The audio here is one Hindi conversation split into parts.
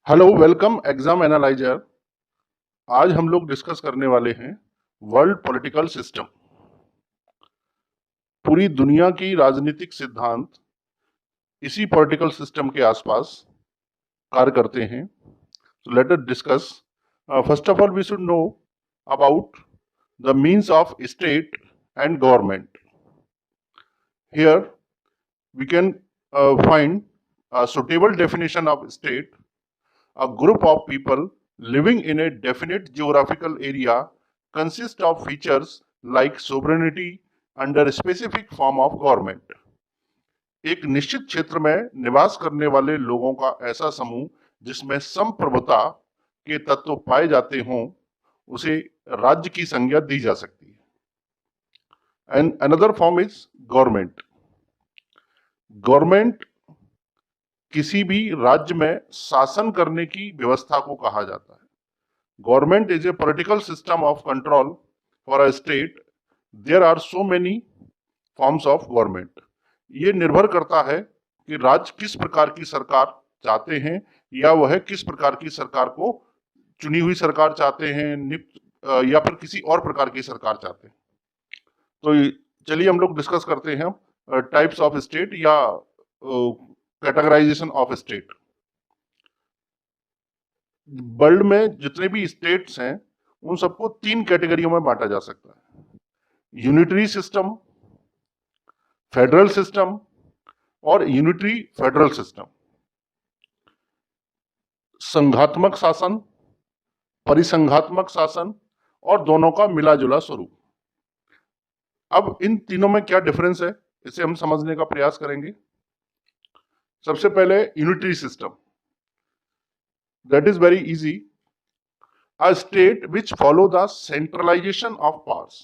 Hello, welcome exam analyser. आज हम लोग डिस्कस करने वाले हैं वर्ल्ड पॉलिटिकल सिस्टम। पूरी दुनिया की राजनीतिक सिद्धांत इसी पॉलिटिकल सिस्टम के आसपास कार्य करते हैं। So let us discuss. First of all, we should know about the means of state and government. Here we can find a suitable definition of state: a group of people living in a definite geographical area consists of features like sovereignty under a specific form of government. एक निश्चित क्षेत्र में निवास करने वाले लोगों का ऐसा समूह जिसमें संप्रभुता के तत्व पाए जाते हों, उसे राज्य की संज्ञा दी जा सकती है। And another form is government. Government किसी भी राज्य में शासन करने की व्यवस्था को कहा जाता है। Government is a political system of control for a state. There are so many forms of government. ये निर्भर करता है कि राज्य किस प्रकार की सरकार चाहते हैं या वह किस प्रकार की सरकार को चुनी हुई सरकार चाहते हैं, नियुक्त या फिर किसी और प्रकार की सरकार चाहते हैं। तो चलिए हम लोग डिस्कस करते हैं टाइप्स ऑफ स्टेट या कैटेगराइजेशन ऑफ स्टेट। वर्ल्ड में जितने भी स्टेट्स हैं उन सबको तीन कैटेगरियों में बांटा जा सकता है: यूनिटरी सिस्टम, फेडरल सिस्टम और यूनिटरी फेडरल सिस्टम। संघात्मक शासन, परिसंघात्मक शासन और दोनों का मिला जुला स्वरूप। अब इन तीनों में क्या डिफरेंस है, इसे हम समझने का प्रयास करेंगे। सबसे पहले unitary system. That is very easy. A state which follow the centralization of powers.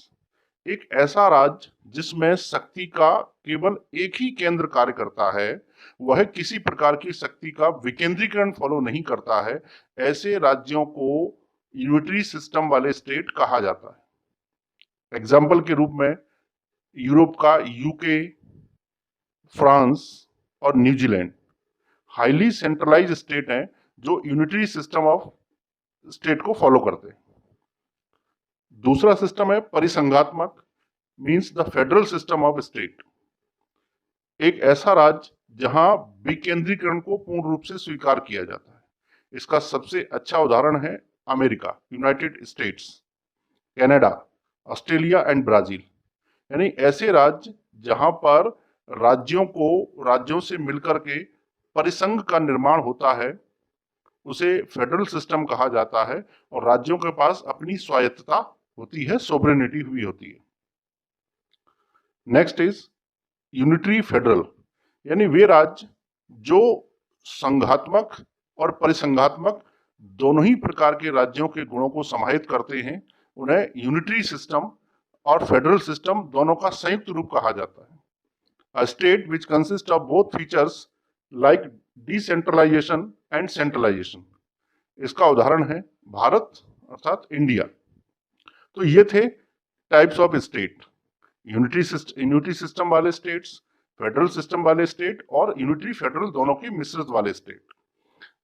एक ऐसा राज्य जिसमें शक्ति का केवल एक ही केंद्र कार्य करता है, वह किसी प्रकार की शक्ति का विकेंद्रीकरण फॉलो नहीं करता है, ऐसे राज्यों को यूनिटरी सिस्टम वाले स्टेट कहा जाता है। एग्जाम्पल के रूप में यूरोप का यूके, फ्रांस और न्यूजीलैंड हाईली सेंट्रलाइज स्टेट हैं जो यूनिटरी सिस्टम ऑफ स्टेट को फॉलो करते हैं। दूसरा सिस्टम है परिसंघात्मक, means the federal system of state. एक ऐसा राज्य जहां विकेंद्रीकरण को पूर्ण रूप से स्वीकार किया जाता है। इसका सबसे अच्छा उदाहरण है America, United states, Canada, Australia and Brazil. यानी ऐसे राज्य जहां पर राज्यों से मिलकर के परिसंघ का निर्माण होता है, उसे फेडरल सिस्टम कहा जाता है और राज्यों के पास अपनी स्वायत्तता होती है, सोवरेनिटी हुई होती है। नेक्स्ट इज यूनिटरी फेडरल, यानी वे राज्य जो संघात्मक और परिसंघात्मक दोनों ही प्रकार के राज्यों के गुणों को समाहित करते हैं, उन्हें यूनिटरी सिस्टम और फेडरल सिस्टम दोनों का संयुक्त रूप कहा जाता है। A state which consist of both features like decentralisation and centralisation. इसका उदाहरण है भारत अर्थात इंडिया। तो ये थे types of state: unitary system वाले स्टेट्स, फेडरल सिस्टम वाले स्टेट और यूनिटरी फेडरल दोनों के मिश्रित वाले स्टेट।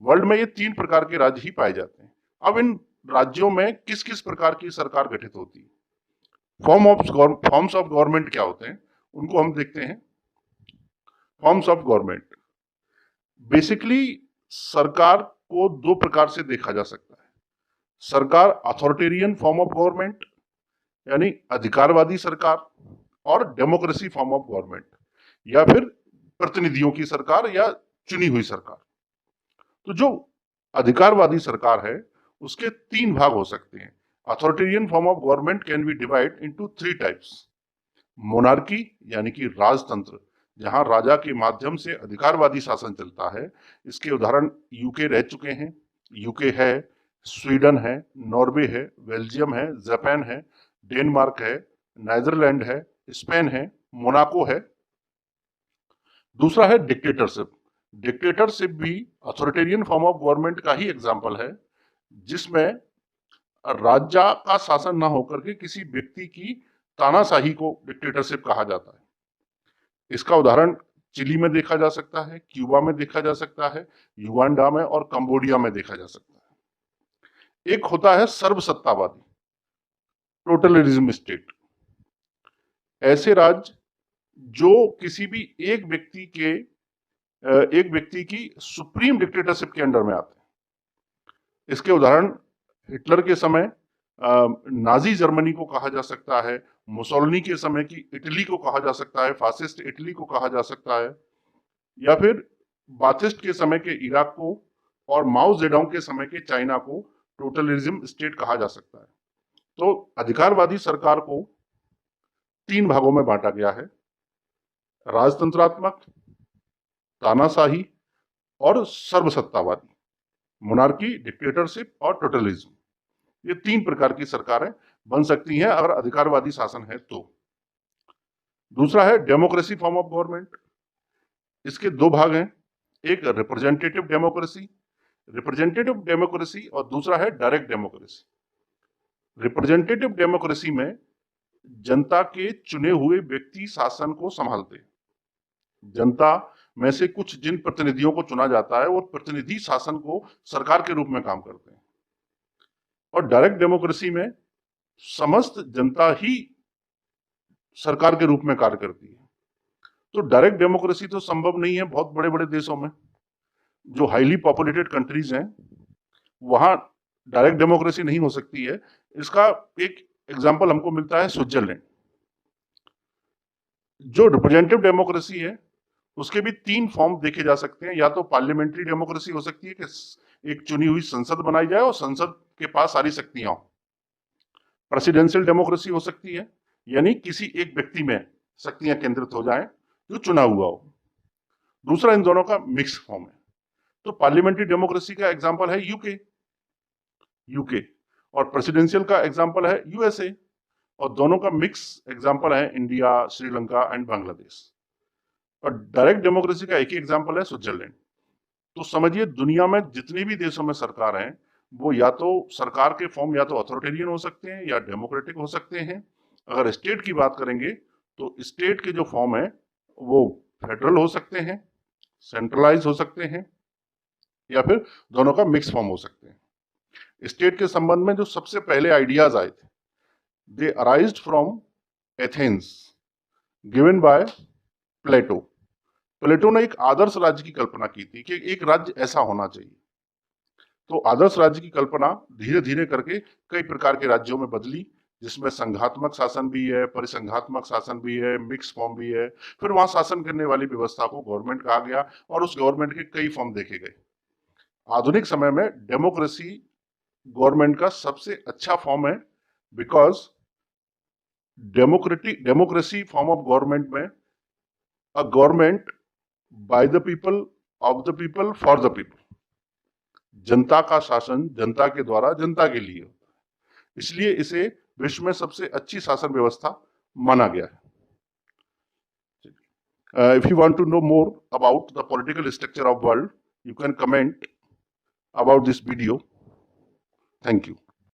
वर्ल्ड में ये तीन प्रकार के राज्य ही पाए जाते हैं। अब इन राज्यों में किस किस प्रकार की सरकार गठित होती है, फॉर्म्स ऑफ गवर्नमेंट क्या होते हैं, उनको हम देखते हैं। फॉर्म्स ऑफ गवर्नमेंट, बेसिकली सरकार को दो प्रकार से देखा जा सकता है। सरकार अथॉरिटेरियन फॉर्म ऑफ गवर्नमेंट यानी अधिकारवादी सरकार, और डेमोक्रेसी फॉर्म ऑफ गवर्नमेंट या फिर प्रतिनिधियों की सरकार या चुनी हुई सरकार। तो जो अधिकारवादी सरकार है उसके तीन भाग हो सकते हैं। Authoritarian form of government can be divide into three types: monarchy यानी कि राजतंत्र, जहां राजा के माध्यम से अधिकारवादी शासन चलता है। इसके उदाहरण यूके रह चुके हैं। यूके है, स्वीडन है, नॉर्वे है, बेल्जियम है, जापान है, डेनमार्क है, नीदरलैंड है, स्पेन है, मोनाको है। दूसरा है डिक्टेटरशिप। डिक्टेटरशिप भी अथॉरिटेरियन फॉर्म ऑफ गवर्नमेंट का ही एग्जाम्पल है, जिसमें राजा का शासन ना होकर के किसी व्यक्ति की तानाशाही को डिक्टेटरशिप कहा जाता है। इसका उदाहरण चिली में देखा जा सकता है, क्यूबा में देखा जा सकता है, युगांडा में और कंबोडिया में देखा जा सकता है। एक होता है सर्वसत्तावादी, टोटलिज्म स्टेट। ऐसे राज्य जो किसी भी एक व्यक्ति की सुप्रीम डिक्टेटरशिप के अंडर में आते हैं। इसके उदाहरण हिटलर के समय नाजी जर्मनी को कहा जा सकता है, मुसोलिनी के समय की इटली को कहा जा सकता है, फासिस्ट इटली को कहा जा सकता है, या फिर बाथिस्ट के समय के इराक को और माओ जेडोंग के समय के चाइना को टोटलिज्म स्टेट कहा जा सकता है। तो अधिकारवादी सरकार को 3 भागों में बांटा गया है, राजतंत्रात्मक, तानाशाही और सर्वसत्तावादी, मोनार्की, डिक्टेटरशिप और टोटलिज्म। ये 3 प्रकार की सरकारें बन सकती हैं अगर अधिकारवादी शासन है तो। दूसरा है डेमोक्रेसी फॉर्म ऑफ गवर्नमेंट। इसके 2 भाग हैं, एक रिप्रेजेंटेटिव डेमोक्रेसी और दूसरा है डायरेक्ट डेमोक्रेसी। रिप्रेजेंटेटिव डेमोक्रेसी में जनता के चुने हुए व्यक्ति शासन को संभालते हैं। जनता में से कुछ जिन प्रतिनिधियों को चुना जाता है वो प्रतिनिधि शासन को सरकार के रूप में काम करते हैं। और डायरेक्ट डेमोक्रेसी में समस्त जनता ही सरकार के रूप में कार्य करती है। तो डायरेक्ट डेमोक्रेसी तो संभव नहीं है बहुत बड़े बड़े देशों में, जो हाईली पॉपुलेटेड कंट्रीज हैं वहां डायरेक्ट डेमोक्रेसी नहीं हो सकती है। इसका एक एग्जांपल हमको मिलता है स्विट्जरलैंड। जो रिप्रेजेंटेटिव डेमोक्रेसी है उसके भी 3 फॉर्म देखे जा सकते हैं। या तो पार्लियामेंट्री डेमोक्रेसी हो सकती है कि एक चुनी हुई संसद बनाई जाए और संसद के पास सारी शक्तियां हो। प्रेसिडेंशियल डेमोक्रेसी हो सकती है, यानी किसी एक व्यक्ति में शक्तियां केंद्रित हो जाएं जो चुना हुआ हो। दूसरा इन दोनों का मिक्स फॉर्म है। तो पार्लियामेंट्री डेमोक्रेसी का एग्जांपल है यूके और प्रेसिडेंशियल का एग्जांपल है यूएसए, और दोनों का मिक्स एग्जांपल है इंडिया, श्रीलंका एंड बांग्लादेश। और डायरेक्ट डेमोक्रेसी का एक ही एग्जांपल है स्विट्जरलैंड। तो समझिए दुनिया में जितने भी देशों में सरकार हैं वो या तो सरकार के फॉर्म या तो अथॉरिटेरियन हो सकते हैं या डेमोक्रेटिक हो सकते हैं। अगर स्टेट की बात करेंगे तो स्टेट के जो फॉर्म है वो फेडरल हो सकते हैं, सेंट्रलाइज हो सकते हैं, या फिर दोनों का मिक्स फॉर्म हो सकते हैं। स्टेट के संबंध में जो सबसे पहले आइडियाज आए थे, they arised from Athens, given by Plato ने एक आदर्श राज्य की कल्पना की थी कि एक राज्य ऐसा होना चाहिए। तो आदर्श राज्य की कल्पना धीरे धीरे करके कई प्रकार के राज्यों में बदली, जिसमें संघात्मक शासन भी है, परिसंघात्मक शासन भी है, मिक्स फॉर्म भी है। फिर वहां शासन करने वाली व्यवस्था को गवर्नमेंट कहा गया और उस गवर्नमेंट के कई फॉर्म देखे गए। आधुनिक समय में डेमोक्रेसी गवर्नमेंट का सबसे अच्छा फॉर्म है, because democracy form of government में a government by the people, of the people, for the people. जनता का शासन जनता के द्वारा जनता के लिए होता है, इसलिए इसे विश्व में सबसे अच्छी शासन व्यवस्था माना गया है। If you want to know more about the political structure of world, you can comment about this video. Thank you.